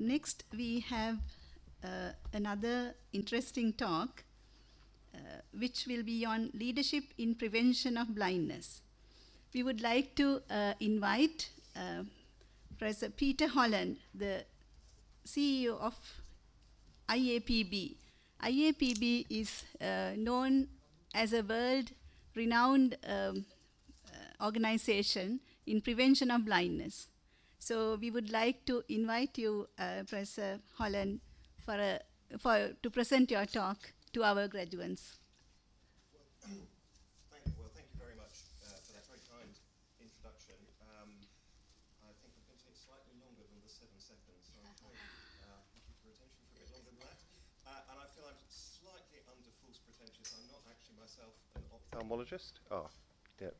Next, we have another interesting talk, which will be on leadership in prevention of blindness. We would like to invite Professor Peter Holland, the CEO of IAPB. IAPB is known as a world-renowned organization in prevention of blindness. So we would like to invite you, Professor Holland, to present your talk to our graduates. Thank you very much for that very kind introduction. I think I'm going to take slightly longer than the 7 seconds, so I'm trying to keep your attention for a bit longer than that. And I feel I'm slightly under false pretensions. I'm not actually myself an ophthalmologist. Oh, yeah.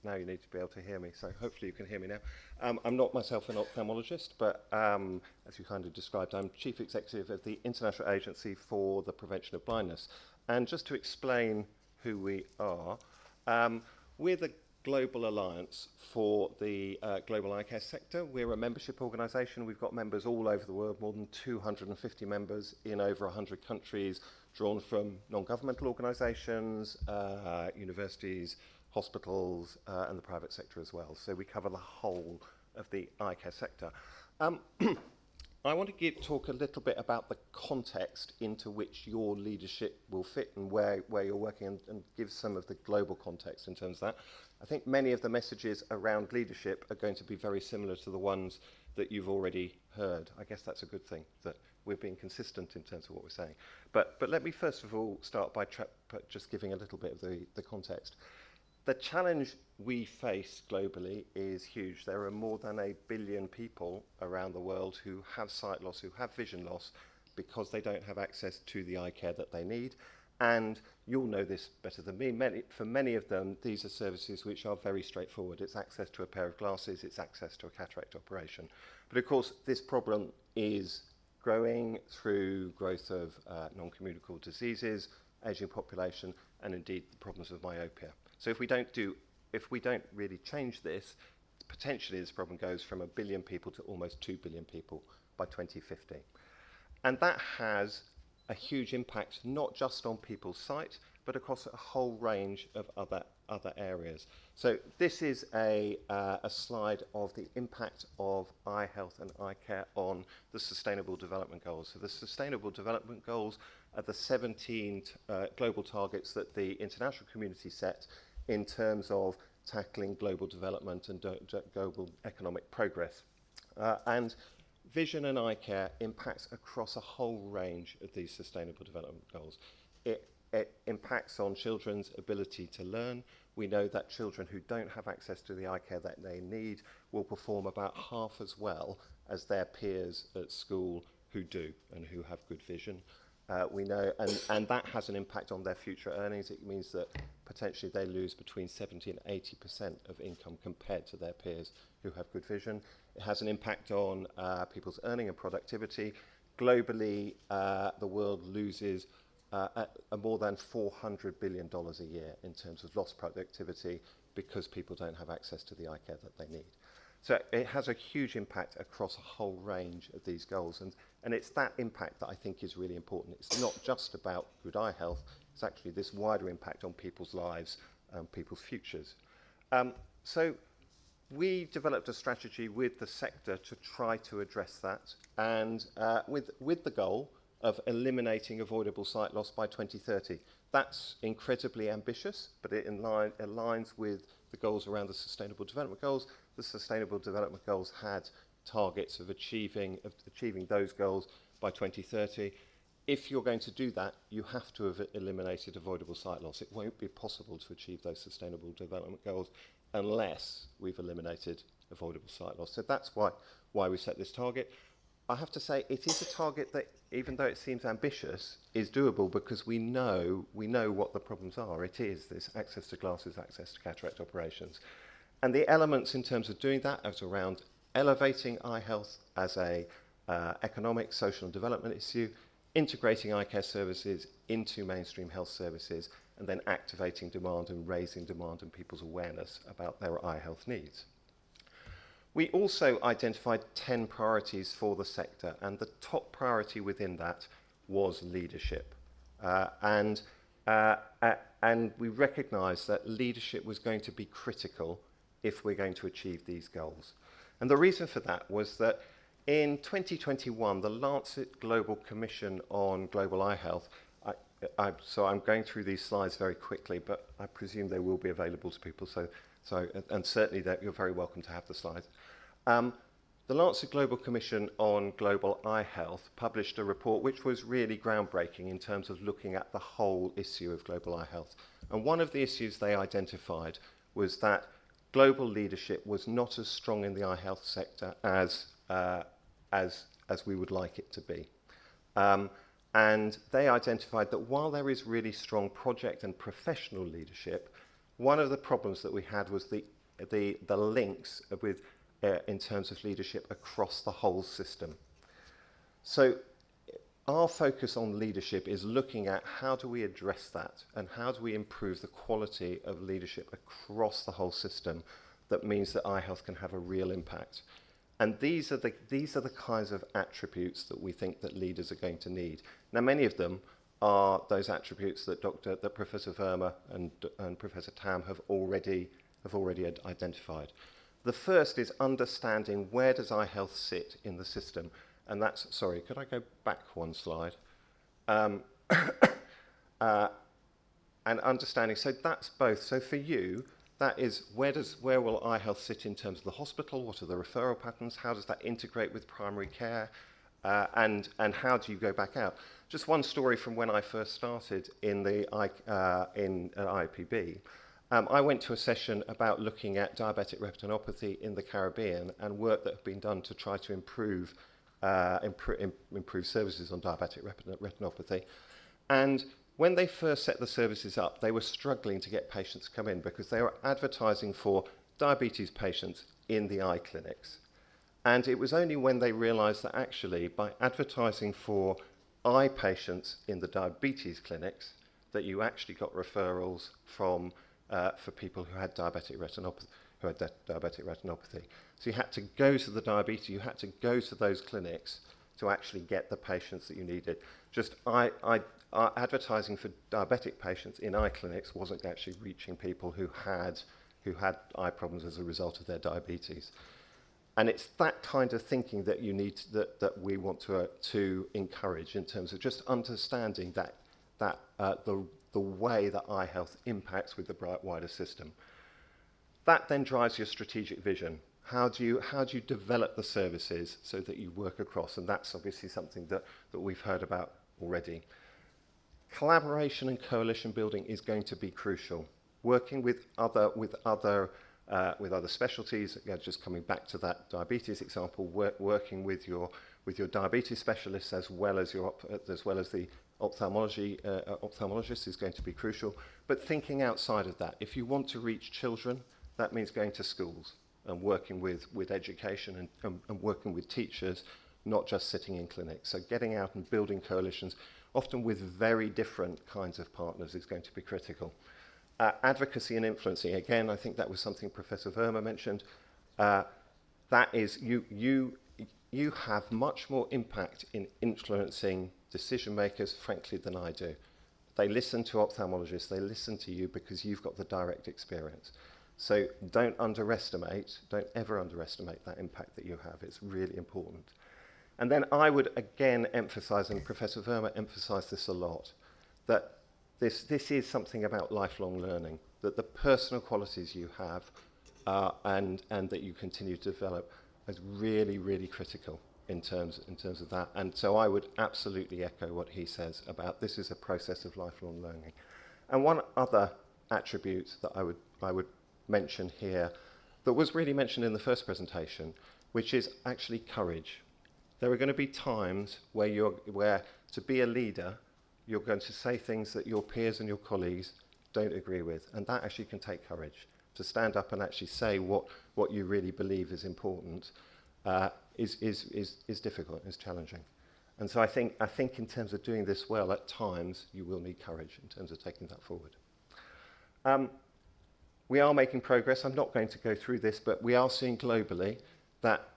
Now you need to be able to hear me, so hopefully you can hear me now. I'm not myself an ophthalmologist, but as you kindly described, I'm Chief Executive of the International Agency for the Prevention of Blindness. And just to explain who we are, we're the Global Alliance for the global eye care sector. We're a membership organisation. We've got members all over the world, more than 250 members in over 100 countries, drawn from non-governmental organisations, universities, hospitals, and the private sector as well. So we cover the whole of the eye care sector. I want to talk a little bit about the context into which your leadership will fit and where you're working, and give some of the global context in terms of that. I think many of the messages around leadership are going to be very similar to the ones that you've already heard. I guess that's a good thing, that we're being consistent in terms of what we're saying. But let me first of all start by just giving a little bit of the context. The challenge we face globally is huge. There are more than 1 billion people around the world who have sight loss, who have vision loss, because they don't have access to the eye care that they need. And you'll know this better than me. For many of them, these are services which are very straightforward. It's access to a pair of glasses, it's access to a cataract operation. But of course, this problem is growing through growth of non-communicable diseases, aging population, and indeed the problems of myopia. So if we don't really change this, potentially this problem goes from 1 billion people to almost 2 billion people by 2050. And that has a huge impact, not just on people's sight, but across a whole range of other areas. So this is a slide of the impact of eye health and eye care on the Sustainable Development Goals. So the Sustainable Development Goals are the 17 global targets that the international community set in terms of tackling global development and global economic progress. And vision and eye care impacts across a whole range of these Sustainable Development Goals. It impacts on children's ability to learn. We know that children who don't have access to the eye care that they need will perform about half as well as their peers at school who do and who have good vision. We know, and that has an impact on their future earnings. It means that potentially they lose between 70 and 80% of income compared to their peers who have good vision. It has an impact on people's earning and productivity. Globally, the world loses more than $400 billion a year in terms of lost productivity because people don't have access to the eye care that they need. So it has a huge impact across a whole range of these goals, and it's that impact that I think is really important. It's not just about good eye health, it's actually this wider impact on people's lives and people's futures. So we developed a strategy with the sector to try to address that, and with the goal of eliminating avoidable sight loss by 2030. That's incredibly ambitious, but it aligns with the goals around the Sustainable Development Goals. The Sustainable Development Goals had targets of achieving those goals by 2030. If you're going to do that, you have to have eliminated avoidable sight loss. It won't be possible to achieve those Sustainable Development Goals unless we've eliminated avoidable sight loss. So that's why we set this target. I have to say it is a target that, even though it seems ambitious, is doable because we know what the problems are. It is this access to glasses, access to cataract operations. And the elements in terms of doing that is around elevating eye health as a economic, social and development issue, integrating eye care services into mainstream health services, and then activating demand and raising demand and people's awareness about their eye health needs. We also identified 10 priorities for the sector, and the top priority within that was leadership. And we recognised that leadership was going to be critical if we're going to achieve these goals. And the reason for that was that in 2021, the Lancet Global Commission on Global Eye Health, so I'm going through these slides very quickly, but I presume they will be available to people, and certainly that you're very welcome to have the slides. The Lancet Global Commission on Global Eye Health published a report which was really groundbreaking in terms of looking at the whole issue of global eye health. And one of the issues they identified was that global leadership was not as strong in the eye health sector as we would like it to be. And they identified that while there is really strong project and professional leadership, one of the problems that we had was the links with in terms of leadership across the whole system. So our focus on leadership is looking at how do we address that and how do we improve the quality of leadership across the whole system that means that eye health can have a real impact. And these are the kinds of attributes that we think that leaders are going to need. Now, many of them are those attributes that Professor Verma and Professor Tam have already identified. The first is understanding where does eye health sit in the system, and that's, sorry, could I go back one slide? And understanding, so that's both. So for you, that is where will eye health sit in terms of the hospital? What are the referral patterns? How does that integrate with primary care? And how do you go back out? Just one story from when I first started in IPB. I went to a session about looking at diabetic retinopathy in the Caribbean and work that had been done to try to improve services on diabetic retinopathy. And when they first set the services up, they were struggling to get patients to come in because they were advertising for diabetes patients in the eye clinics. And it was only when they realised that actually by advertising for eye patients in the diabetes clinics that you actually got referrals from for people who had diabetic retinopathy. So you had to go to the diabetes, you had to go to those clinics to actually get the patients that you needed. Just advertising for diabetic patients in eye clinics wasn't actually reaching people who had eye problems as a result of their diabetes. And it's that kind of thinking that you need that we want to encourage in terms of just understanding that the way that eye health impacts with the wider system. That then drives your strategic vision. How do you develop the services so that you work across? And that's obviously something that we've heard about already. Collaboration and coalition building is going to be crucial. Working with other specialties, just coming back to that diabetes example, working with your diabetes specialists as well as the ophthalmologist is going to be crucial. But thinking outside of that, if you want to reach children, that means going to schools and working with education and working with teachers, not just sitting in clinics. So getting out and building coalitions, often with very different kinds of partners, is going to be critical. Advocacy and influencing, again, I think that was something Professor Verma mentioned. That is, you have much more impact in influencing decision makers, frankly, than I do. They listen to ophthalmologists, they listen to you because you've got the direct experience. So don't ever underestimate that impact that you have. It's really important. And then I would again emphasize, and Professor Verma emphasized this a lot, that this is something about lifelong learning, that the personal qualities you have and that you continue to develop is really, really critical in terms of that. And so I would absolutely echo what he says about this is a process of lifelong learning. And one other attribute that I would mention here that was really mentioned in the first presentation, which is actually courage. There are going to be times where to be a leader, you're going to say things that your peers and your colleagues don't agree with, and that actually can take courage. To stand up and actually say what you really believe is important is difficult, is challenging. And so I think in terms of doing this well, at times you will need courage in terms of taking that forward. We are making progress. I'm not going to go through this, but we are seeing globally that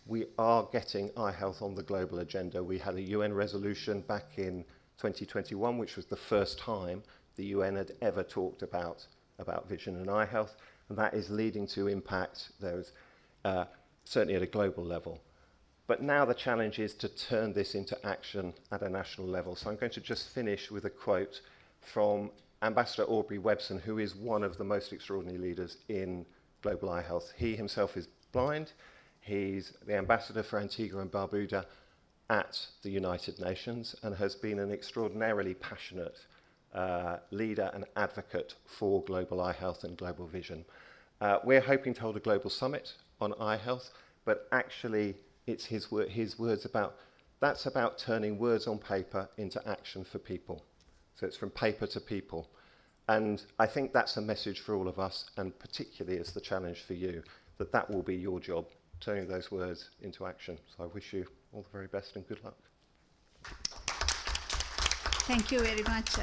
we are getting eye health on the global agenda. We had a UN resolution back in 2021, which was the first time the UN had ever talked about vision and eye health, and that is leading to impact, certainly at a global level. But now the challenge is to turn this into action at a national level. So I'm going to just finish with a quote from Ambassador Aubrey Webson, who is one of the most extraordinary leaders in global eye health. He himself is blind. He's the ambassador for Antigua and Barbuda at the United Nations and has been an extraordinarily passionate leader and advocate for global eye health and global vision. We're hoping to hold a global summit on eye health, but actually it's his words about, that's about turning words on paper into action for people. So it's from paper to people. And I think that's a message for all of us, and particularly it's the challenge for you, that will be your job, turning those words into action. So I wish you all the very best and good luck. Thank you very much,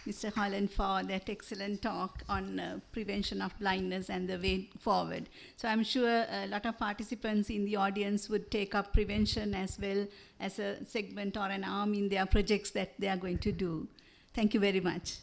Mr. Holland, for that excellent talk on prevention of blindness and the way forward. So I'm sure a lot of participants in the audience would take up prevention as well as a segment or an arm in their projects that they are going to do. Thank you very much.